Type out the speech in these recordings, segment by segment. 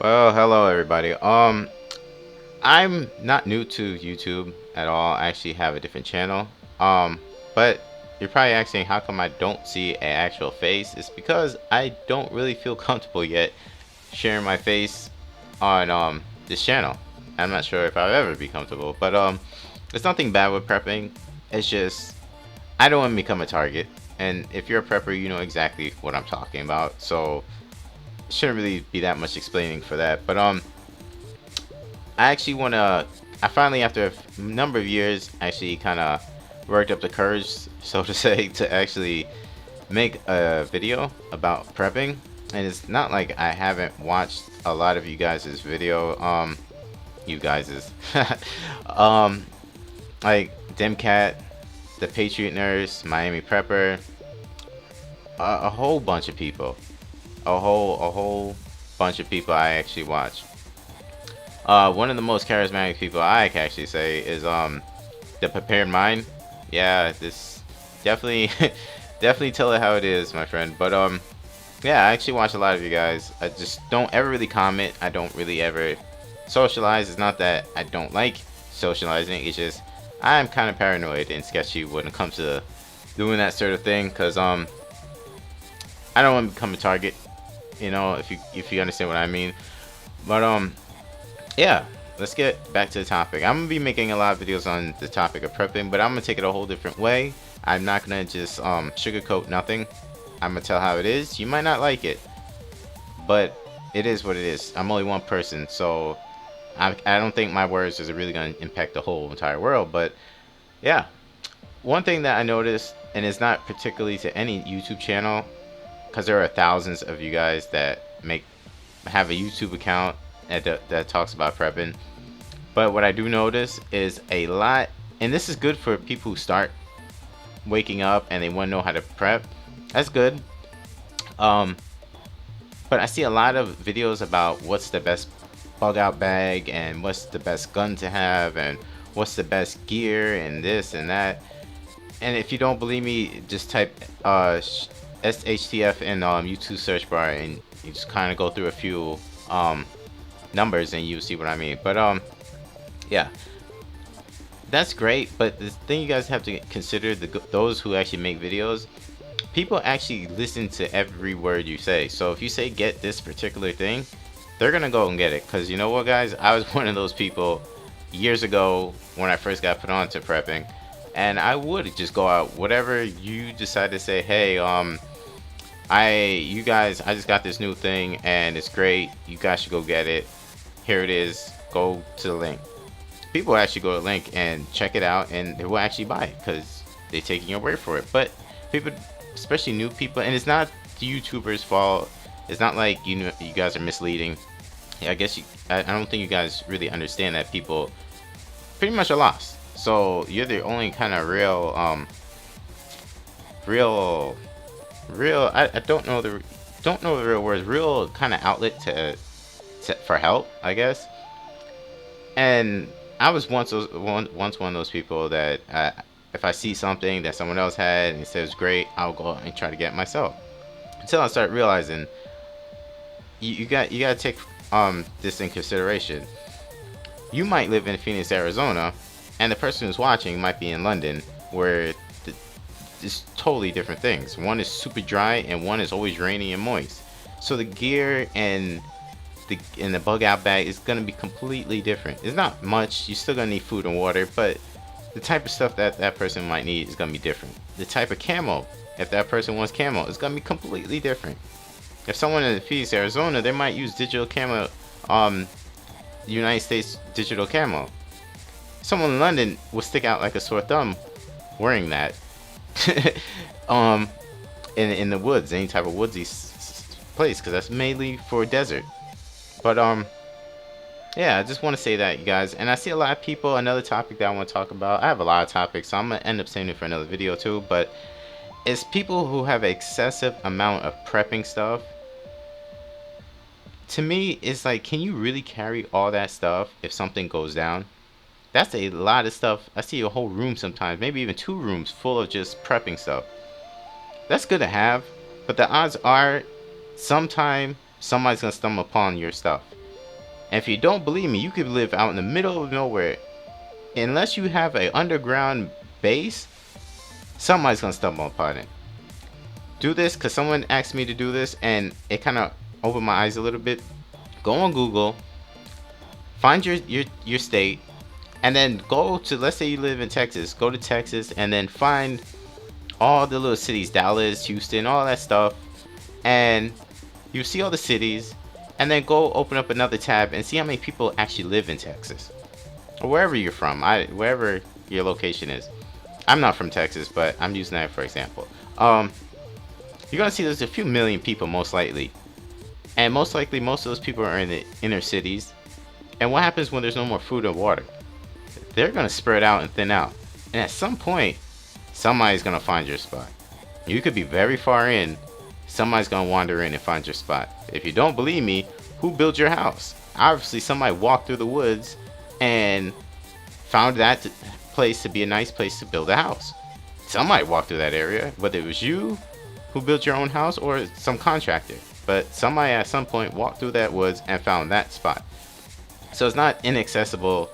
Well, hello everybody. I'm not new to YouTube at all. I actually have a different channel. But you're probably asking how come I don't see an actual face? It's because I don't really feel comfortable yet sharing my face on this channel. I'm not sure if I'll ever be comfortable, but there's nothing bad with prepping. It's just I don't want to become a target. And if you're a prepper, you know exactly what I'm talking about. So it shouldn't really be that much explaining for that. But I actually want to. I finally, after a number of years, actually kind of worked up the courage, so to say, to actually make a video about prepping. And it's not like I haven't watched a lot of you guys' video. You guys's, um, like Demcat, the Patriot Nurse, Miami Prepper, a whole bunch of people, a whole bunch of people I actually watch. One of the most charismatic people I can actually say is the Prepared Mind. Yeah, this definitely definitely tell it how it is, my friend. But yeah, I actually watch a lot of you guys. I just don't ever really comment. I don't really ever socialize. It's not that I don't like socializing. It's just I'm kind of paranoid and sketchy when it comes to doing that sort of thing. Cause I don't want to become a target. You know, if you understand what I mean. But yeah, let's get back to the topic. I'm gonna be making a lot of videos on the topic of prepping, but I'm gonna take it a whole different way. I'm not gonna just sugarcoat nothing. I'm gonna tell how it is. You might not like it, but it is what it is. I'm only one person, so I don't think my words is really gonna impact the whole entire world. But yeah, one thing that I noticed, and it's not particularly to any YouTube channel, because there are thousands of you guys that have a YouTube account that talks about prepping. But what I do notice is a lot, and this is good for people who start waking up and they want to know how to prep. That's good. Um, but I see a lot of videos about what's the best bug out bag and what's the best gun to have and what's the best gear and this and that. And if you don't believe me, just type SHTF in YouTube search bar and you just kind of go through a few numbers and you see what I mean. But yeah, that's great. But the thing you guys have to consider, those who actually make videos, people actually listen to every word you say. So if you say get this particular thing, they're gonna go and get it. Cause you know what, guys, I was one of those people years ago when I first got put on to prepping, and I would just go out whatever you decide to say. Hey, you guys, I just got this new thing and it's great. You guys should go get it. Here it is. Go to the link. People actually go to the link and check it out, and they will actually buy it because they're taking your word for it. But people, especially new people, and it's not the YouTubers' fault. It's not like you know you guys are misleading. I guess I don't think you guys really understand that people pretty much are lost. So you're the only kind of real I don't know the real words, real kind of outlet for help, I guess. And I was once one of those people that if I see something that someone else had and it says great, I'll go and try to get it myself. Until I start realizing you gotta take this in consideration. You might live in Phoenix, Arizona, and the person who's watching might be in London, where it's totally different things. One is super dry and one is always rainy and moist. So the gear and the bug out bag is gonna be completely different. It's not much. You're still gonna need food and water, but the type of stuff that person might need is gonna be different. The type of camo, if that person wants camo, it's gonna be completely different. If someone in Phoenix, Arizona, they might use digital camo, United States digital camo. Someone in London will stick out like a sore thumb wearing that. um, in the woods, any type of woodsy place, because that's mainly for desert. But yeah, I just want to say that, you guys. And I see a lot of people. Another topic that I want to talk about. I have a lot of topics, so I'm gonna end up saving it for another video too. But it's people who have an excessive amount of prepping stuff. To me, it's like, can you really carry all that stuff if something goes down? That's a lot of stuff. I see a whole room sometimes, maybe even two rooms full of just prepping stuff. That's good to have, but the odds are sometime somebody's gonna stumble upon your stuff. And if you don't believe me, you could live out in the middle of nowhere. Unless you have an underground base, somebody's gonna stumble upon it. Do this because someone asked me to do this, and it kind of opened my eyes a little bit. Go on Google, find your state, and then go to, let's say you live in Texas, go to Texas, and then find all the little cities, Dallas, Houston, all that stuff, and you see all the cities, and then go open up another tab and see how many people actually live in Texas, or wherever you're from, wherever your location is. I'm not from Texas, but I'm using that for example. You're gonna see there's a few million people most likely, and most likely most of those people are in the inner cities. And what happens when there's no more food or water? They're gonna spread out and thin out, and at some point somebody's gonna find your spot. You could be very far in, somebody's gonna wander in and find your spot. If you don't believe me, who built your house? Obviously somebody walked through the woods and found that place to be a nice place to build a house. Somebody walked through that area, whether it was you who built your own house or some contractor, but somebody at some point walked through that woods and found that spot. So it's not inaccessible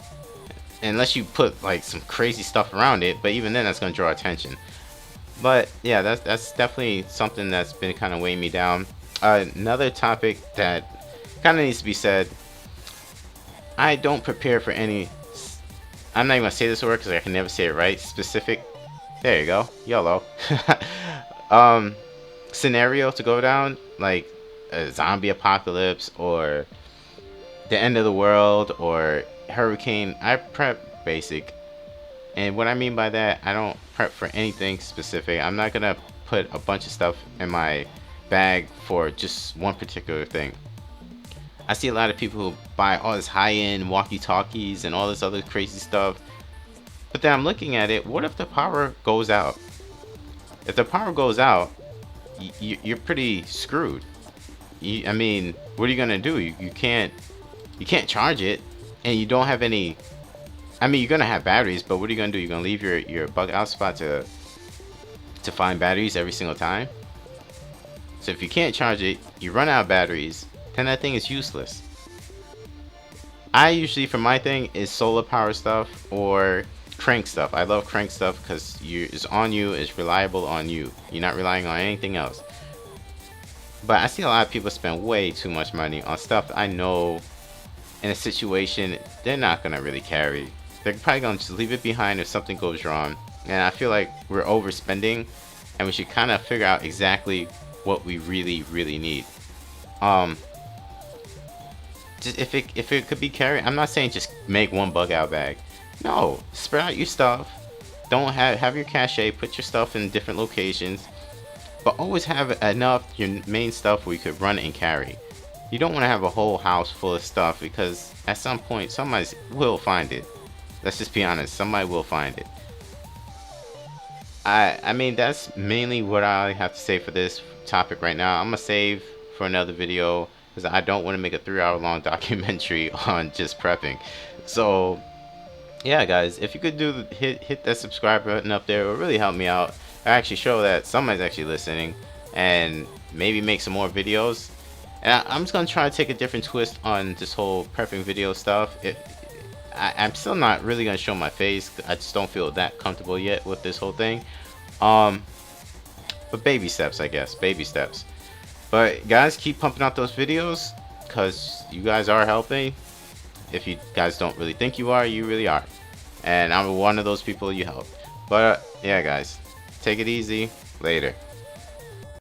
unless you put like some crazy stuff around it, but even then that's going to draw attention. But yeah, that's definitely something that's been kind of weighing me down. Another topic that kind of needs to be said, I don't prepare for any, I'm not even going to say this word because I can never say it right, specific, there you go, YOLO, scenario to go down, like a zombie apocalypse or the end of the world or hurricane. I prep basic, and what I mean by that, I don't prep for anything specific. I'm not gonna put a bunch of stuff in my bag for just one particular thing. I see a lot of people who buy all this high-end walkie-talkies and all this other crazy stuff, but then I'm looking at it, what if the power goes out? If the power goes out, you're pretty screwed. I mean, what are you gonna do? You can't charge it, and you don't have any. I mean, you're gonna have batteries, but what are you gonna do? You're gonna leave your bug out spot to find batteries every single time. So if you can't charge it, you run out of batteries, then that thing is useless. I usually, for my thing, is solar power stuff or crank stuff. I love crank stuff because it's on you, it's reliable on you. You're not relying on anything else. But I see a lot of people spend way too much money on stuff I know in a situation they're not gonna really carry. They're probably gonna just leave it behind if something goes wrong. And I feel like we're overspending, and we should kind of figure out exactly what we really need. Just if it could be carried, I'm not saying just make one bug out bag. No, spread out your stuff. Don't have your cache. Put your stuff in different locations, but always have enough your main stuff where you could run and carry. You don't want to have a whole house full of stuff, because at some point somebody will find it. Let's just be honest, somebody will find it. I mean, that's mainly what I have to say for this topic right now. I'm gonna save for another video because I don't want to make a 3-hour long documentary on just prepping. So yeah guys, if you could hit that subscribe button up there, it would really help me out. I actually show that somebody's actually listening, and maybe make some more videos. And I'm just gonna try to take a different twist on this whole prepping video stuff. I'm still not really gonna show my face. I just don't feel that comfortable yet with this whole thing. But baby steps, I guess, baby steps. But guys, keep pumping out those videos because you guys are helping. If you guys don't really think you are, you really are. And I'm one of those people you help. But yeah guys, take it easy. Later.